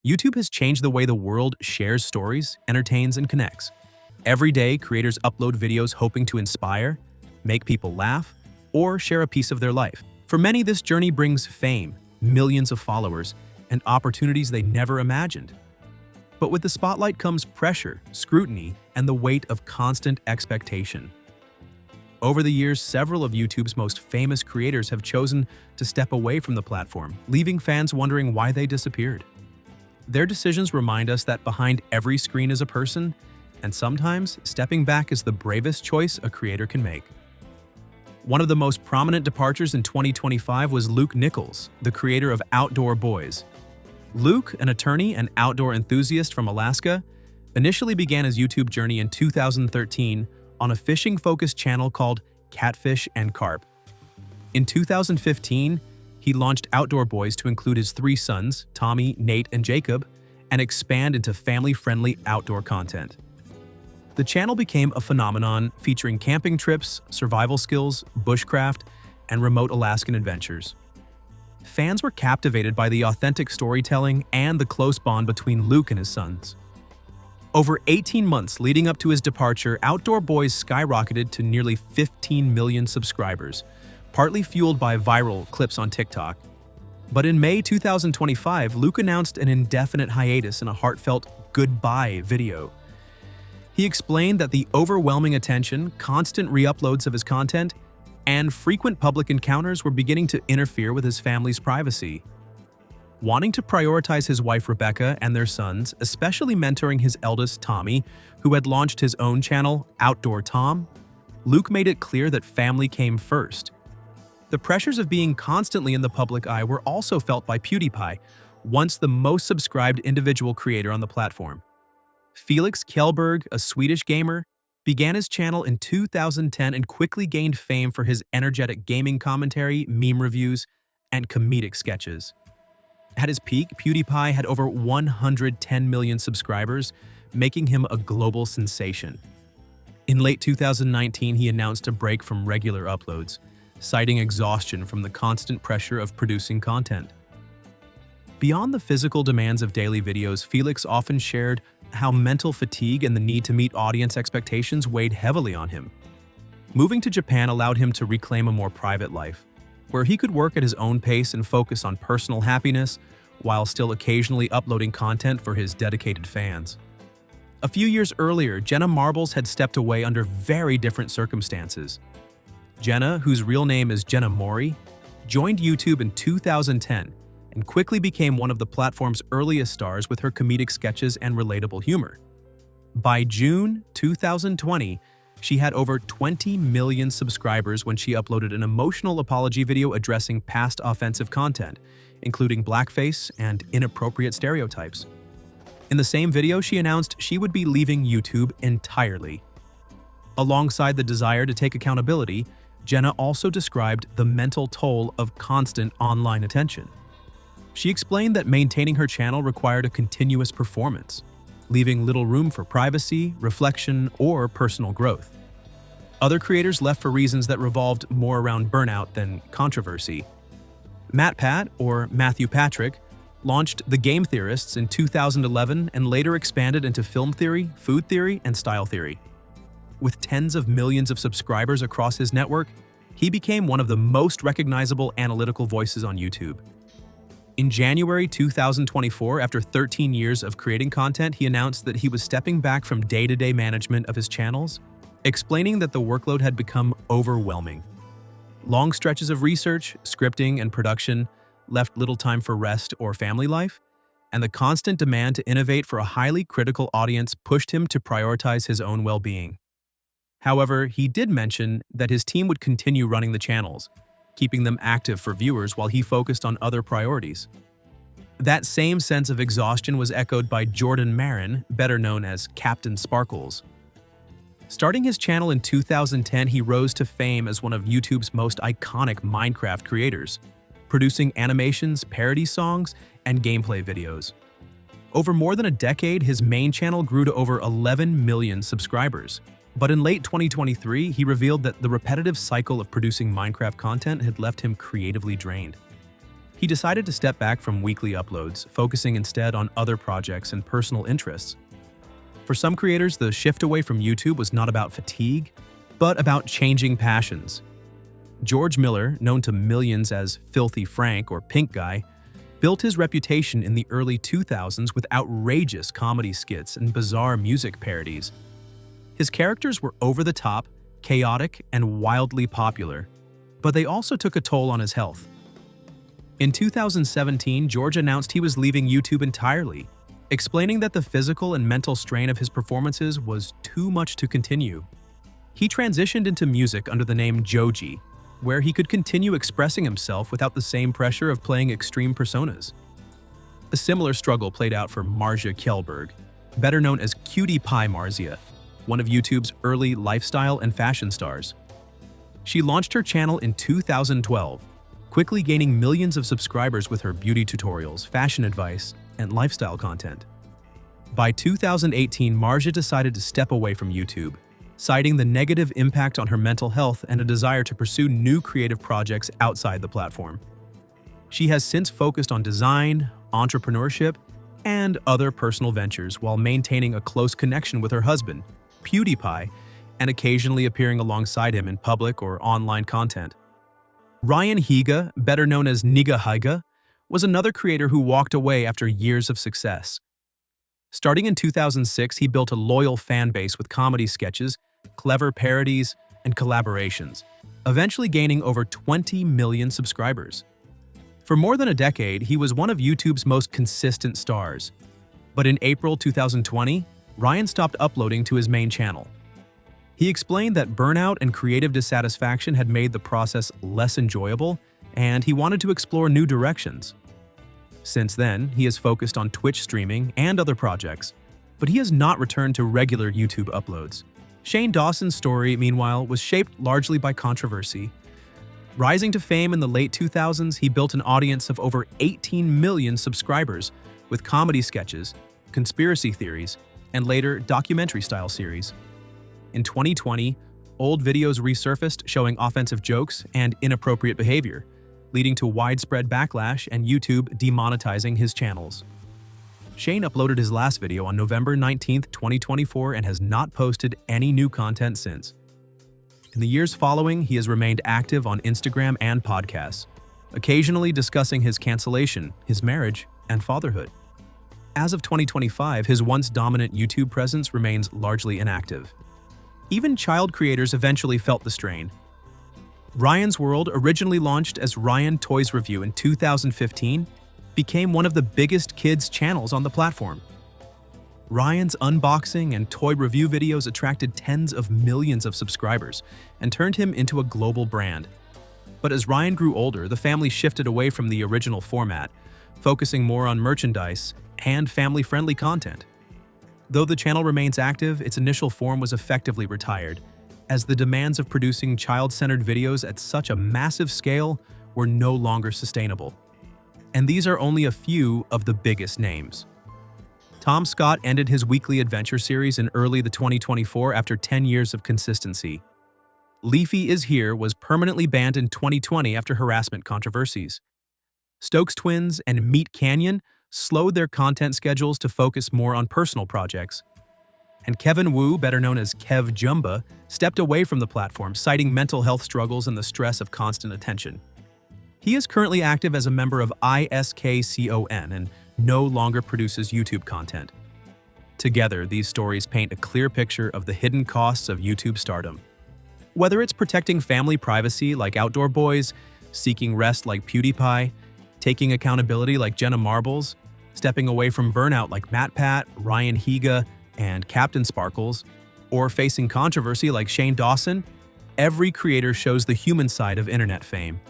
YouTube has changed the way the world shares stories, entertains, and connects. Every day, creators upload videos hoping to inspire, make people laugh, or share a piece of their life. For many, this journey brings fame, millions of followers, and opportunities they never imagined. But with the spotlight comes pressure, scrutiny, and the weight of constant expectation. Over the years, several of YouTube's most famous creators have chosen to step away from the platform, leaving fans wondering why they disappeared. Their decisions remind us that behind every screen is a person, and sometimes stepping back is the bravest choice a creator can make. One of the most prominent departures in 2025 was Luke Nichols, the creator of Outdoor Boys. Luke, an attorney and outdoor enthusiast from Alaska, initially began his YouTube journey in 2013 on a fishing-focused channel called Catfish and Carp. In 2015, he launched Outdoor Boys to include his 3 sons, Tommy, Nate, and Jacob, and expand into family-friendly outdoor content. The channel became a phenomenon featuring camping trips, survival skills, bushcraft, and remote Alaskan adventures. Fans were captivated by the authentic storytelling and the close bond between Luke and his sons. Over 18 months leading up to his departure, Outdoor Boys skyrocketed to nearly 15 million subscribers, partly fueled by viral clips on TikTok. But in May 2025, Luke announced an indefinite hiatus in a heartfelt goodbye video. He explained that the overwhelming attention, constant re-uploads of his content, and frequent public encounters were beginning to interfere with his family's privacy. Wanting to prioritize his wife Rebecca and their sons, especially mentoring his eldest Tommy, who had launched his own channel, Outdoor Tom, Luke made it clear that family came first. The pressures of being constantly in the public eye were also felt by PewDiePie, once the most subscribed individual creator on the platform. Felix Kjellberg, a Swedish gamer, began his channel in 2010 and quickly gained fame for his energetic gaming commentary, meme reviews, and comedic sketches. At his peak, PewDiePie had over 110 million subscribers, making him a global sensation. In late 2019, he announced a break from regular uploads, citing exhaustion from the constant pressure of producing content. Beyond the physical demands of daily videos, Felix often shared how mental fatigue and the need to meet audience expectations weighed heavily on him. Moving to Japan allowed him to reclaim a more private life, where he could work at his own pace and focus on personal happiness while still occasionally uploading content for his dedicated fans. A few years earlier, Jenna Marbles had stepped away under very different circumstances. Jenna, whose real name is Jenna Mori, joined YouTube in 2010 and quickly became one of the platform's earliest stars with her comedic sketches and relatable humor. By June 2020, she had over 20 million subscribers when she uploaded an emotional apology video addressing past offensive content, including blackface and inappropriate stereotypes. In the same video, she announced she would be leaving YouTube entirely. Alongside the desire to take accountability, Jenna also described the mental toll of constant online attention. She explained that maintaining her channel required a continuous performance, leaving little room for privacy, reflection, or personal growth. Other creators left for reasons that revolved more around burnout than controversy. MatPat, or Matthew Patrick, launched The Game Theorists in 2011 and later expanded into film theory, food theory, and style theory. With tens of millions of subscribers across his network, he became one of the most recognizable analytical voices on YouTube. In January 2024, after 13 years of creating content, he announced that he was stepping back from day-to-day management of his channels, explaining that the workload had become overwhelming. Long stretches of research, scripting, and production left little time for rest or family life, and the constant demand to innovate for a highly critical audience pushed him to prioritize his own well-being. However, he did mention that his team would continue running the channels, keeping them active for viewers while he focused on other priorities. That same sense of exhaustion was echoed by Jordan Marin, better known as Captain Sparkles. Starting his channel in 2010, he rose to fame as one of YouTube's most iconic Minecraft creators, producing animations, parody songs, and gameplay videos. Over more than a decade, his main channel grew to over 11 million subscribers. But in late 2023, he revealed that the repetitive cycle of producing Minecraft content had left him creatively drained. He decided to step back from weekly uploads, focusing instead on other projects and personal interests. For some creators, the shift away from YouTube was not about fatigue, but about changing passions. George Miller, known to millions as Filthy Frank or Pink Guy, built his reputation in the early 2000s with outrageous comedy skits and bizarre music parodies. His characters were over-the-top, chaotic, and wildly popular, but they also took a toll on his health. In 2017, George announced he was leaving YouTube entirely, explaining that the physical and mental strain of his performances was too much to continue. He transitioned into music under the name Joji, where he could continue expressing himself without the same pressure of playing extreme personas. A similar struggle played out for Marja Kjellberg, better known as Cutie Pie Marzia, one of YouTube's early lifestyle and fashion stars. She launched her channel in 2012, quickly gaining millions of subscribers with her beauty tutorials, fashion advice, and lifestyle content. By 2018, Marja decided to step away from YouTube, citing the negative impact on her mental health and a desire to pursue new creative projects outside the platform. She has since focused on design, entrepreneurship, and other personal ventures while maintaining a close connection with her husband, PewDiePie, and occasionally appearing alongside him in public or online content. Ryan Higa, better known as Niga Higa, was another creator who walked away after years of success. Starting in 2006, he built a loyal fan base with comedy sketches, clever parodies, and collaborations, eventually gaining over 20 million subscribers. For more than a decade, he was one of YouTube's most consistent stars. But in April 2020, Ryan stopped uploading to his main channel. He explained that burnout and creative dissatisfaction had made the process less enjoyable, and he wanted to explore new directions. Since then, he has focused on Twitch streaming and other projects, but he has not returned to regular YouTube uploads. Shane Dawson's story, meanwhile, was shaped largely by controversy. Rising to fame in the late 2000s, he built an audience of over 18 million subscribers with comedy sketches, conspiracy theories, and later documentary-style series. In 2020, old videos resurfaced showing offensive jokes and inappropriate behavior, leading to widespread backlash and YouTube demonetizing his channels. Shane uploaded his last video on November 19, 2024 and has not posted any new content since. In the years following, he has remained active on Instagram and podcasts, occasionally discussing his cancellation, his marriage, and fatherhood. As of 2025, his once dominant YouTube presence remains largely inactive. Even child creators eventually felt the strain. Ryan's World, originally launched as Ryan Toys Review in 2015, became one of the biggest kids' channels on the platform. Ryan's unboxing and toy review videos attracted tens of millions of subscribers and turned him into a global brand. But as Ryan grew older, the family shifted away from the original format, focusing more on merchandise and family-friendly content. Though the channel remains active, its initial form was effectively retired, as the demands of producing child-centered videos at such a massive scale were no longer sustainable. And these are only a few of the biggest names. Tom Scott ended his weekly adventure series in early 2024 after 10 years of consistency. Leafy Is Here was permanently banned in 2020 after harassment controversies. Stokes Twins and Meat Canyon slowed their content schedules to focus more on personal projects. And Kevin Wu, better known as Kev Jumba, stepped away from the platform, citing mental health struggles and the stress of constant attention. He is currently active as a member of ISKCON and no longer produces YouTube content. Together, these stories paint a clear picture of the hidden costs of YouTube stardom. Whether it's protecting family privacy like Outdoor Boys, seeking rest like PewDiePie, taking accountability like Jenna Marbles, stepping away from burnout like MatPat, Ryan Higa, and Captain Sparkles, or facing controversy like Shane Dawson, every creator shows the human side of internet fame.